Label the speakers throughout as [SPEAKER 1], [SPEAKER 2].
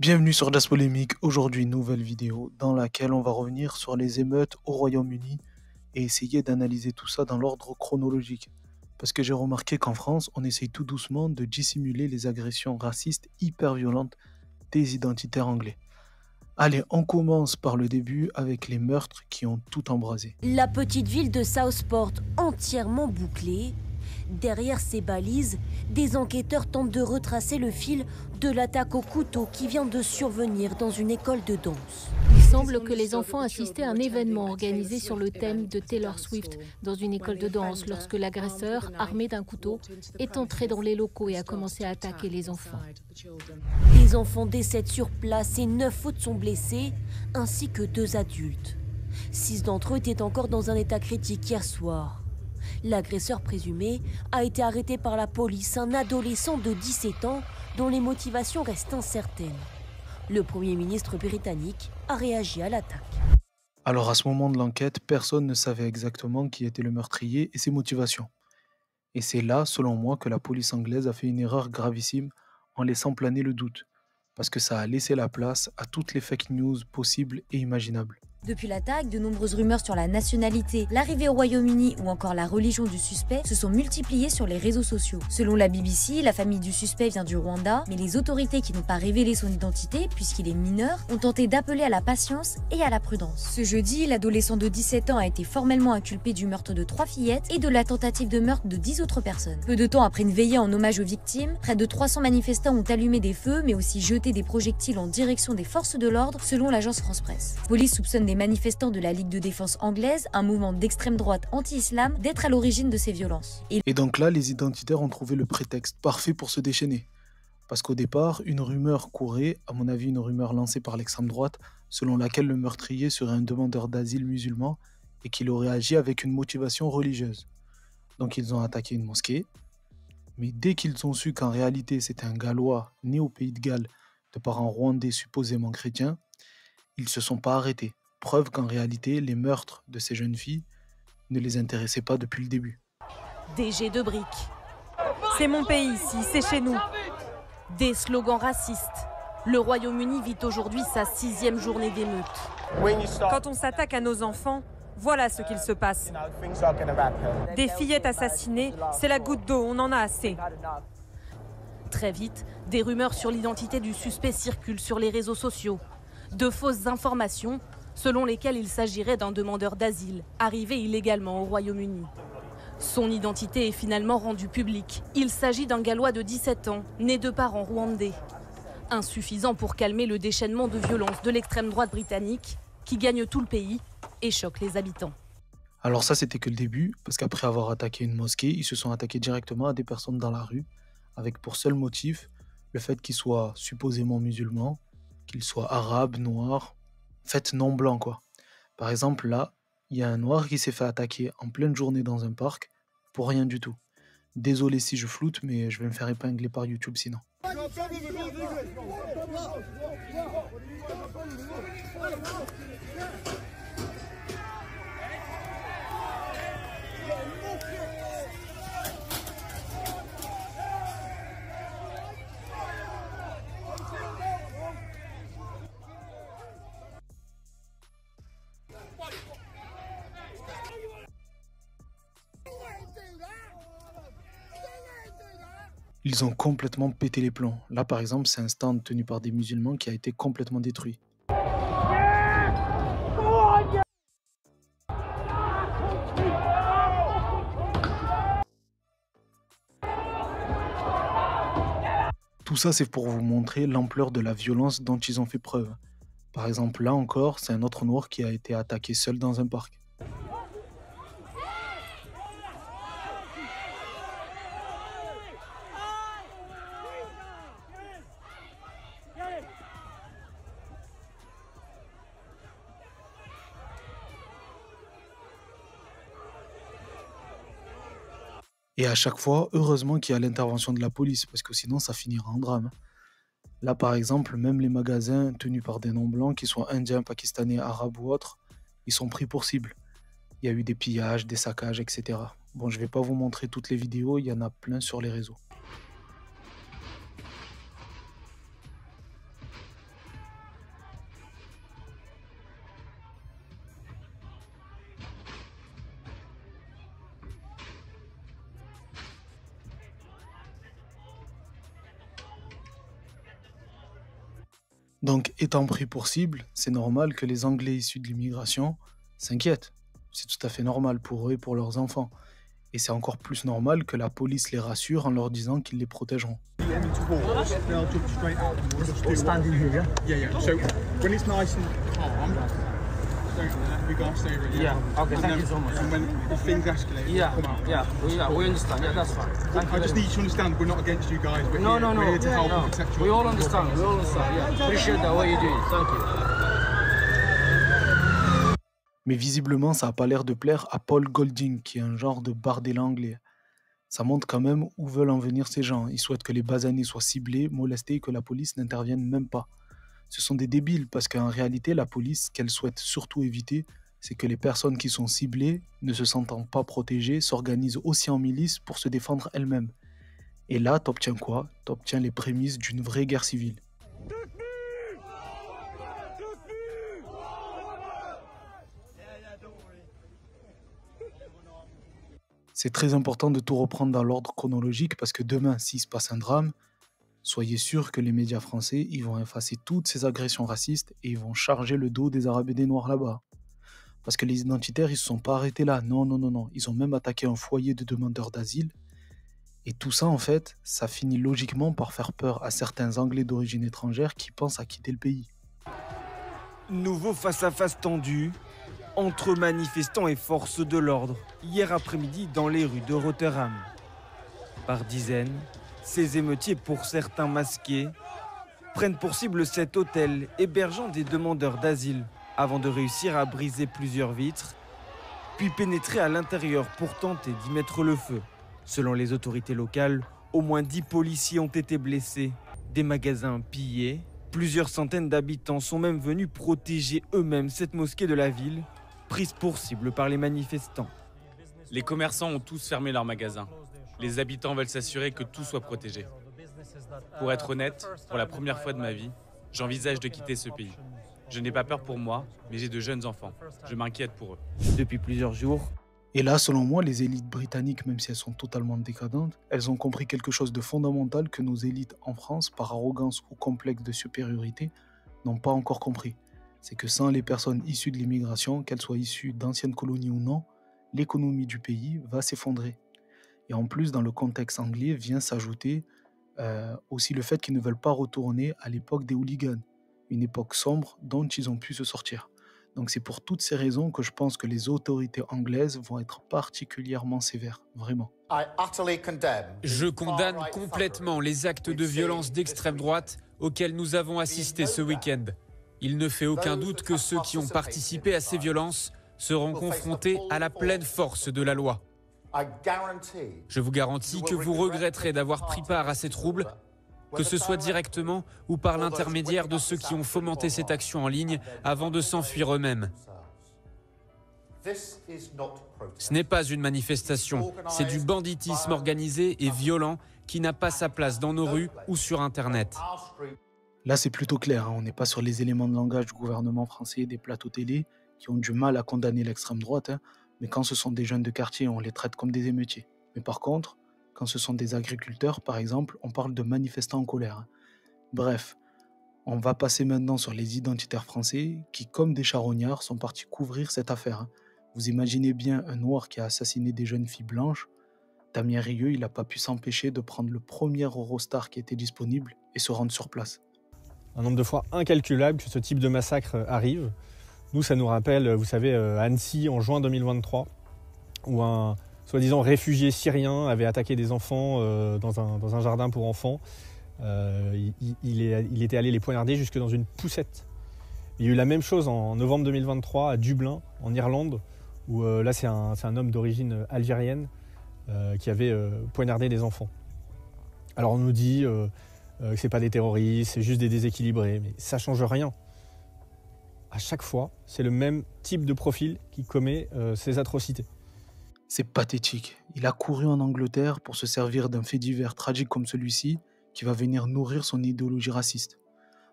[SPEAKER 1] Bienvenue sur Jazz Polémique, aujourd'hui nouvelle vidéo dans laquelle on va revenir sur les émeutes au Royaume-Uni et essayer d'analyser tout ça dans l'ordre chronologique. Parce que j'ai remarqué qu'en France, on essaye tout doucement de dissimuler les agressions racistes hyper violentes des identitaires anglais. Allez, on commence par le début avec les meurtres qui ont tout embrasé.
[SPEAKER 2] La petite ville de Southport entièrement bouclée. Derrière ces balises, des enquêteurs tentent de retracer le fil de l'attaque au couteau qui vient de survenir dans une école de danse.
[SPEAKER 3] Il semble que les enfants assistaient à un événement organisé sur le thème de Taylor Swift dans une école de danse lorsque l'agresseur, armé d'un couteau, est entré dans les locaux et a commencé à attaquer les enfants.
[SPEAKER 2] Les enfants décèdent sur place et 9 autres sont blessés, ainsi que 2 adultes. 6 d'entre eux étaient encore dans un état critique hier soir. L'agresseur présumé a été arrêté par la police, un adolescent de 17 ans dont les motivations restent incertaines. Le Premier ministre britannique a réagi à l'attaque.
[SPEAKER 1] Alors à ce moment de l'enquête, personne ne savait exactement qui était le meurtrier et ses motivations. Et c'est là, selon moi, que la police anglaise a fait une erreur gravissime en laissant planer le doute, parce que ça a laissé la place à toutes les fake news possibles et imaginables.
[SPEAKER 4] Depuis l'attaque, de nombreuses rumeurs sur la nationalité, l'arrivée au Royaume-Uni ou encore la religion du suspect se sont multipliées sur les réseaux sociaux. Selon la BBC, la famille du suspect vient du Rwanda, mais les autorités qui n'ont pas révélé son identité, puisqu'il est mineur, ont tenté d'appeler à la patience et à la prudence. Ce jeudi, l'adolescent de 17 ans a été formellement inculpé du meurtre de 3 fillettes et de la tentative de meurtre de 10 autres personnes. Peu de temps après une veillée en hommage aux victimes, près de 300 manifestants ont allumé des feux, mais aussi jeté des projectiles en direction des forces de l'ordre, selon l'agence France-Presse. Police soupçonne des manifestants de la Ligue de défense anglaise, un mouvement d'extrême droite anti-islam, d'être à l'origine de ces violences.
[SPEAKER 1] Et donc là, les identitaires ont trouvé le prétexte parfait pour se déchaîner. Parce qu'au départ, une rumeur courait, à mon avis une rumeur lancée par l'extrême droite, selon laquelle le meurtrier serait un demandeur d'asile musulman et qu'il aurait agi avec une motivation religieuse. Donc ils ont attaqué une mosquée, mais dès qu'ils ont su qu'en réalité c'était un Gallois né au pays de Galles, de parents rwandais supposément chrétiens, ils ne se sont pas arrêtés. Preuve qu'en réalité, les meurtres de ces jeunes filles ne les intéressaient pas depuis le début.
[SPEAKER 2] Des jets de briques. C'est mon pays ici, c'est chez nous. Des slogans racistes. Le Royaume-Uni vit aujourd'hui sa 6e journée d'émeute.
[SPEAKER 5] Quand on s'attaque à nos enfants, voilà ce qu'il se passe. Des fillettes assassinées, c'est la goutte d'eau, on en a assez.
[SPEAKER 2] Très vite, des rumeurs sur l'identité du suspect circulent sur les réseaux sociaux. De fausses informations selon lesquelles il s'agirait d'un demandeur d'asile, arrivé illégalement au Royaume-Uni. Son identité est finalement rendue publique. Il s'agit d'un Gallois de 17 ans, né de parents rwandais. Insuffisant pour calmer le déchaînement de violence de l'extrême droite britannique, qui gagne tout le pays et choque les habitants.
[SPEAKER 1] Alors ça, c'était que le début, parce qu'après avoir attaqué une mosquée, ils se sont attaqués directement à des personnes dans la rue, avec pour seul motif le fait qu'ils soient supposément musulmans, qu'ils soient arabes, noirs, en fait non blancs quoi. Par exemple là, il y a un noir qui s'est fait attaquer en pleine journée dans un parc, pour rien du tout. Désolé si je floute, mais je vais me faire épingler par YouTube sinon. Ils ont complètement pété les plombs. Là par exemple, c'est un stand tenu par des musulmans qui a été complètement détruit. Tout ça, c'est pour vous montrer l'ampleur de la violence dont ils ont fait preuve. Par exemple, là encore, c'est un autre noir qui a été attaqué seul dans un parc. Et à chaque fois, heureusement qu'il y a l'intervention de la police, parce que sinon ça finira en drame. Là par exemple, même les magasins tenus par des non-blancs, qu'ils soient indiens, pakistanais, arabes ou autres, ils sont pris pour cible. Il y a eu des pillages, des saccages, etc. Bon, je vais pas vous montrer toutes les vidéos, il y en a plein sur les réseaux. Donc, étant pris pour cible, c'est normal que les Anglais issus de l'immigration s'inquiètent. C'est tout à fait normal pour eux et pour leurs enfants. Et c'est encore plus normal que la police les rassure en leur disant qu'ils les protégeront.
[SPEAKER 6] Yeah, okay, thank you so much.
[SPEAKER 7] And when things escalate,
[SPEAKER 6] Yeah,
[SPEAKER 7] come out.
[SPEAKER 6] yeah, we understand. Yeah, that's fine. Thank you
[SPEAKER 7] I just
[SPEAKER 6] very
[SPEAKER 7] need you to understand we're not against you guys. We're
[SPEAKER 6] No,
[SPEAKER 7] here.
[SPEAKER 6] no, no.
[SPEAKER 7] We're here to help
[SPEAKER 6] no.
[SPEAKER 7] and protect you.
[SPEAKER 6] We all understand. We all understand. Yeah, appreciate that what you're doing. Thank you.
[SPEAKER 1] Mais visiblement, ça n'a pas l'air de plaire à Paul Golding, qui est un genre de bardélat anglais. Ça montre quand même où veulent en venir ces gens. Ils souhaitent que les basanés soient ciblés, molestés et que la police n'intervienne même pas. Ce sont des débiles parce qu'en réalité, la police, ce qu'elle souhaite surtout éviter, c'est que les personnes qui sont ciblées, ne se sentant pas protégées, s'organisent aussi en milice pour se défendre elles-mêmes. Et là, t'obtiens quoi? T'obtiens les prémices d'une vraie guerre civile. C'est très important de tout reprendre dans l'ordre chronologique parce que demain, s'il se passe un drame, soyez sûr que les médias français ils vont effacer toutes ces agressions racistes et ils vont charger le dos des Arabes et des Noirs là-bas. Parce que les identitaires, ils se sont pas arrêtés là. Non, non, non, non. Ils ont même attaqué un foyer de demandeurs d'asile. Et tout ça, en fait, ça finit logiquement par faire peur à certains Anglais d'origine étrangère qui pensent à quitter le pays.
[SPEAKER 8] Nouveau face-à-face tendu entre manifestants et forces de l'ordre, hier après-midi dans les rues de Rotterdam. Par dizaines, ces émeutiers, pour certains masqués, prennent pour cible cet hôtel hébergeant des demandeurs d'asile avant de réussir à briser plusieurs vitres, puis pénétrer à l'intérieur pour tenter d'y mettre le feu. Selon les autorités locales, au moins 10 policiers ont été blessés, des magasins pillés. Plusieurs centaines d'habitants sont même venus protéger eux-mêmes cette mosquée de la ville, prise pour cible par les manifestants.
[SPEAKER 9] Les commerçants ont tous fermé leurs magasins. Les habitants veulent s'assurer que tout soit protégé. Pour être honnête, pour la première fois de ma vie, j'envisage de quitter ce pays. Je n'ai pas peur pour moi, mais j'ai de jeunes enfants. Je m'inquiète pour eux.
[SPEAKER 8] Depuis plusieurs jours,
[SPEAKER 1] Et là, selon moi, les élites britanniques, même si elles sont totalement décadentes, elles ont compris quelque chose de fondamental que nos élites en France, par arrogance ou complexe de supériorité, n'ont pas encore compris. C'est que sans les personnes issues de l'immigration, qu'elles soient issues d'anciennes colonies ou non, l'économie du pays va s'effondrer. Et en plus, dans le contexte anglais, vient s'ajouter aussi le fait qu'ils ne veulent pas retourner à l'époque des hooligans, une époque sombre dont ils ont pu se sortir. Donc c'est pour toutes ces raisons que je pense que les autorités anglaises vont être particulièrement sévères, vraiment.
[SPEAKER 10] Je condamne complètement les actes de violence d'extrême droite auxquels nous avons assisté ce week-end. Il ne fait aucun doute que ceux qui ont participé à ces violences seront confrontés à la pleine force de la loi. Je vous garantis que vous regretterez d'avoir pris part à ces troubles, que ce soit directement ou par l'intermédiaire de ceux qui ont fomenté cette action en ligne avant de s'enfuir eux-mêmes. Ce n'est pas une manifestation, c'est du banditisme organisé et violent qui n'a pas sa place dans nos rues ou sur Internet.
[SPEAKER 1] Là, c'est plutôt clair, hein, on n'est pas sur les éléments de langage du gouvernement français et des plateaux télé qui ont du mal à condamner l'extrême droite, hein, mais quand ce sont des jeunes de quartier, on les traite comme des émeutiers. Mais par contre, quand ce sont des agriculteurs, par exemple, on parle de manifestants en colère, hein. Bref, on va passer maintenant sur les identitaires français qui, comme des charognards, sont partis couvrir cette affaire, hein. Vous imaginez bien un noir qui a assassiné des jeunes filles blanches. Damien Rieu, il n'a pas pu s'empêcher de prendre le premier Eurostar qui était disponible et se rendre sur place.
[SPEAKER 11] Un nombre de fois incalculable que ce type de massacre arrive. Nous, ça nous rappelle, vous savez, Annecy en juin 2023, où un soi-disant réfugié syrien avait attaqué des enfants dans un jardin pour enfants. Il était allé les poignarder jusque dans une poussette. Il y a eu la même chose en novembre 2023 à Dublin, en Irlande, où là c'est un homme d'origine algérienne qui avait poignardé des enfants. Alors on nous dit que c'est pas des terroristes, c'est juste des déséquilibrés, mais ça change rien. À chaque fois, c'est le même type de profil qui commet ces atrocités.
[SPEAKER 1] C'est pathétique. Il a couru en Angleterre pour se servir d'un fait divers tragique comme celui-ci qui va venir nourrir son idéologie raciste.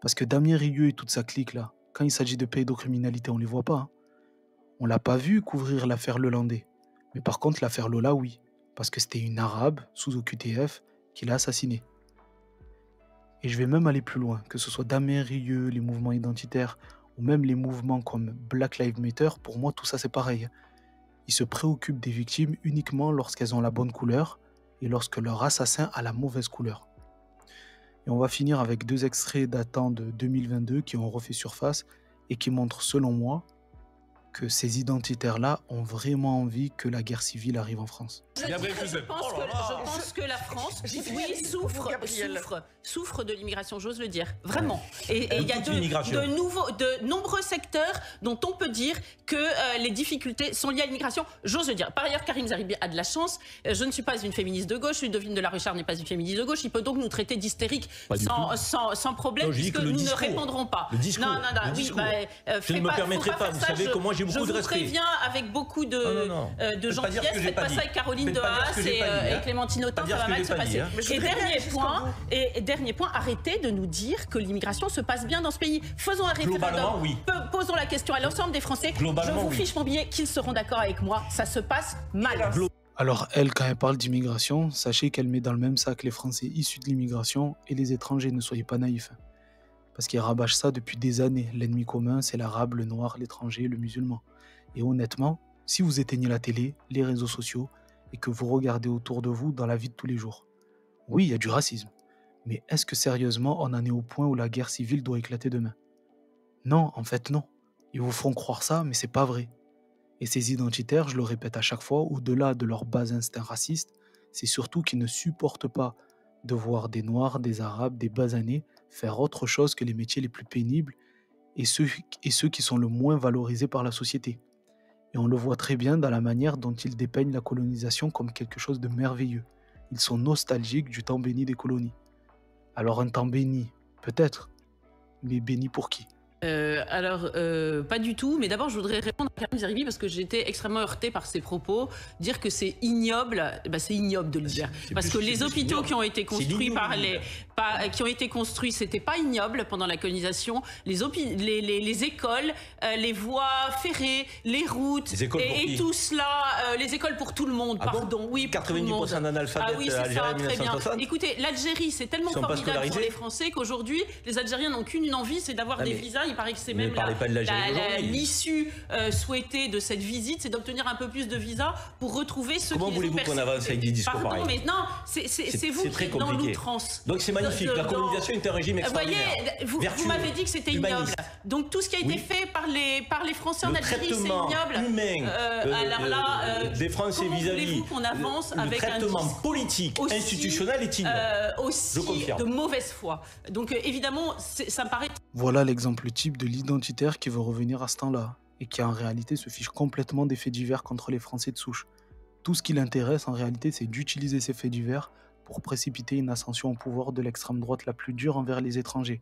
[SPEAKER 1] Parce que Damien Rieu et toute sa clique là, quand il s'agit de pédocriminalité, on les voit pas, hein. On l'a pas vu couvrir l'affaire Lelandais. Mais par contre, l'affaire Lola, oui. Parce que c'était une arabe sous OQTF qui l'a assassinée. Et je vais même aller plus loin, que ce soit Damien Rieu, les mouvements identitaires, ou même les mouvements comme Black Lives Matter, pour moi tout ça c'est pareil. Ils se préoccupent des victimes uniquement lorsqu'elles ont la bonne couleur et lorsque leur assassin a la mauvaise couleur. Et on va finir avec 2 extraits datant de 2022 qui ont refait surface et qui montrent selon moi que ces identitaires-là ont vraiment envie que la guerre civile arrive en France.
[SPEAKER 12] Je pense que la France, oui, souffre de l'immigration, j'ose le dire, vraiment. Et il y a de nombreux secteurs dont on peut dire que les difficultés sont liées à l'immigration, j'ose le dire. Par ailleurs, Karim Zeribi a de la chance. Je ne suis pas une féministe de gauche, Ludovine de la Rucharde n'est pas une féministe de gauche. Il peut donc nous traiter d'hystériques sans problème, puisque nous ne répondrons pas.
[SPEAKER 13] Le discours. Non, je ne me permettrai pas. Vous savez que moi j'ai beaucoup de respect.
[SPEAKER 12] Je vous préviens avec beaucoup de gentillesse. Faites pas ça avec Caroline de Haas et Clémentine Autain, ça va mal se passer. Et dernier point, arrêtez de nous dire que l'immigration se passe bien dans ce pays. Faisons un référendum. Oui. Posons la question à l'ensemble des Français. Je vous fiche mon billet qu'ils seront d'accord avec moi. Ça se passe mal.
[SPEAKER 1] Alors elle, quand elle parle d'immigration, sachez qu'elle met dans le même sac les Français issus de l'immigration et les étrangers, ne soyez pas naïfs. Parce qu'ils rabâchent ça depuis des années. L'ennemi commun, c'est l'arabe, le noir, l'étranger, le musulman. Et honnêtement, si vous éteignez la télé, les réseaux sociaux, et que vous regardez autour de vous dans la vie de tous les jours, oui, il y a du racisme. Mais est-ce que sérieusement, on en est au point où la guerre civile doit éclater demain? Non, en fait non. Ils vous feront croire ça, mais c'est pas vrai. Et ces identitaires, je le répète à chaque fois, au-delà de leur bas instinct raciste, c'est surtout qu'ils ne supportent pas de voir des Noirs, des Arabes, des basanés faire autre chose que les métiers les plus pénibles et ceux qui sont le moins valorisés par la société. Et on le voit très bien dans la manière dont ils dépeignent la colonisation comme quelque chose de merveilleux. Ils sont nostalgiques du temps béni des colonies. Alors un temps béni, peut-être, mais béni pour qui ?
[SPEAKER 12] Pas du tout, mais d'abord je voudrais répondre à Karim Zeribi parce que j'ai été extrêmement heurtée par ses propos. Dire que c'est ignoble, c'est ignoble de le dire. Parce que les hôpitaux qui ont été construits c'était pas ignoble pendant la colonisation. Les écoles, les voies ferrées, les routes, et tout cela, les écoles pour tout le monde, pardon. Oui, pour
[SPEAKER 13] 90% d'analphabètes algériens en 1960.
[SPEAKER 12] Écoutez, l'Algérie, c'est tellement formidable pour les Français qu'aujourd'hui, les Algériens n'ont qu'une envie, c'est d'avoir des visas. Il paraît que c'est même l'issue souhaitée de cette visite, c'est d'obtenir un peu plus de visas pour retrouver ceux qui les ont persécutés.
[SPEAKER 13] Comment voulez-vous qu'on avance avec des discours pareils?
[SPEAKER 12] Mais non, c'est vous qui êtes dans l'outrance.
[SPEAKER 13] Donc c'est magnifique, la colonisation est un régime extraordinaire.
[SPEAKER 12] Vous voyez, vous m'avez dit que c'était ignoble. Donc tout ce qui a été fait par les Français en Algérie, c'est ignoble.
[SPEAKER 13] Alors là, des Français vis-à-vis
[SPEAKER 12] qu'on avance avec un
[SPEAKER 13] traitement politique, institutionnel est ignoble.
[SPEAKER 12] Aussi de mauvaise foi. Donc évidemment, ça me paraît...
[SPEAKER 1] Voilà l'exemple type de l'identitaire qui veut revenir à ce temps-là et qui en réalité se fiche complètement des faits divers contre les Français de souche. Tout ce qui l'intéresse en réalité, c'est d'utiliser ces faits divers pour précipiter une ascension au pouvoir de l'extrême droite la plus dure envers les étrangers,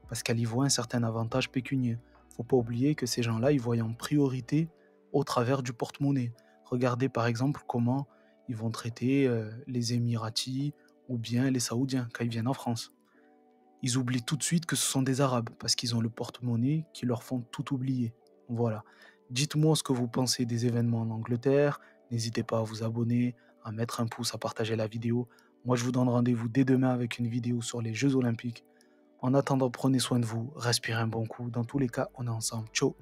[SPEAKER 1] parce qu'elle y voit un certain avantage pécunier. Faut pas oublier que ces gens-là, ils voient en priorité au travers du porte-monnaie. Regardez par exemple comment ils vont traiter les Émiratis ou bien les Saoudiens quand ils viennent en France. Ils oublient tout de suite que ce sont des Arabes, parce qu'ils ont le porte-monnaie qui leur font tout oublier. Voilà. Dites-moi ce que vous pensez des événements en Angleterre. N'hésitez pas à vous abonner, à mettre un pouce, à partager la vidéo. Moi, je vous donne rendez-vous dès demain avec une vidéo sur les Jeux Olympiques. En attendant, prenez soin de vous, respirez un bon coup. Dans tous les cas, on est ensemble. Ciao.